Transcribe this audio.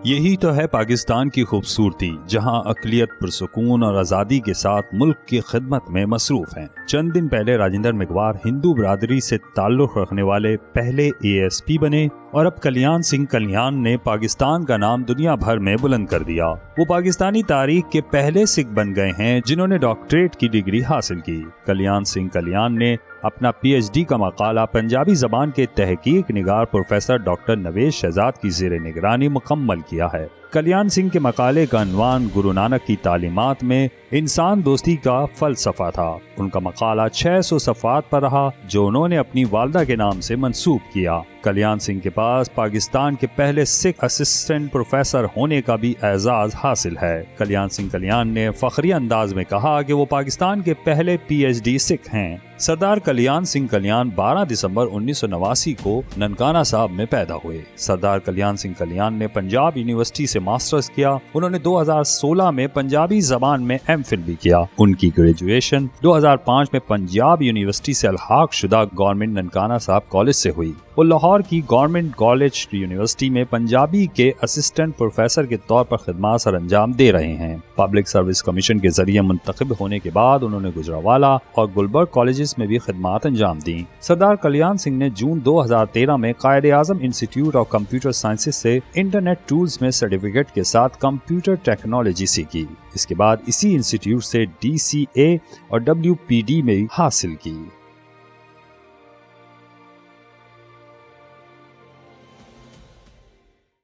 یہی تو ہے پاکستان کی خوبصورتی، جہاں اقلیت پرسکون اور آزادی کے ساتھ ملک کی خدمت میں مصروف ہیں۔ چند دن پہلے راجندر مگوار ہندو برادری سے تعلق رکھنے والے پہلے ASP بنے، اور اب کلیان سنگھ کلیان نے پاکستان کا نام دنیا بھر میں بلند کر دیا۔ وہ پاکستانی تاریخ کے پہلے سکھ بن گئے ہیں جنہوں نے ڈاکٹریٹ کی ڈگری حاصل کی۔ کلیان سنگھ کلیان نے اپنا PhD کا مقالہ پنجابی زبان کے تحقیق نگار پروفیسر ڈاکٹر نویش شہزاد کی زیر نگرانی مکمل کیا ہے۔ کلیان سنگھ کے مقالے کا عنوان گرو نانک کی تعلیمات میں انسان دوستی کا فلسفہ تھا۔ ان کا مقالہ 600 صفحات پر رہا، جو انہوں نے اپنی والدہ کے نام سے منسوب کیا۔ کلیان سنگھ کے پاس پاکستان کے پہلے سکھ اسسٹنٹ پروفیسر ہونے کا بھی اعزاز حاصل ہے۔ کلیان سنگھ کلیان نے فخری انداز میں کہا کہ وہ پاکستان کے پہلے PhD سکھ ہیں۔ سردار کلیان سنگھ کلیان 12 دسمبر 1989 کو ننکانہ صاحب میں پیدا ہوئے۔ سردار کلیان سنگھ کلیان نے پنجاب یونیورسٹی سے ماسٹرز کیا۔ انہوں نے 2016 میں پنجابی زبان میں MPhil بھی کیا۔ ان کی گریجویشن 2005 میں پنجاب یونیورسٹی سے الحاق شدہ گورنمنٹ ننکانہ صاحب کالج سے ہوئی۔ وہ لاہور کی گورنمنٹ کالج یونیورسٹی میں پنجابی کے اسسٹنٹ پروفیسر کے طور پر خدمات سر انجام دے رہے ہیں۔ پبلک سروس کمیشن کے ذریعے منتخب ہونے کے بعد انہوں نے گجرانوالہ اور گلبرگ کالجز میں بھی خدمات انجام دیں۔ سردار کلیان سنگھ نے جون 2013 میں Quaid Azam institute of computer sciences سے انٹرنیٹ ٹولز میں سرٹیفکیٹ کے ساتھ کمپیوٹر ٹیکنالوجی سیکھی۔ اس کے بعد اسی انسٹیٹیوٹ سے DCA اور WPD میں حاصل کی۔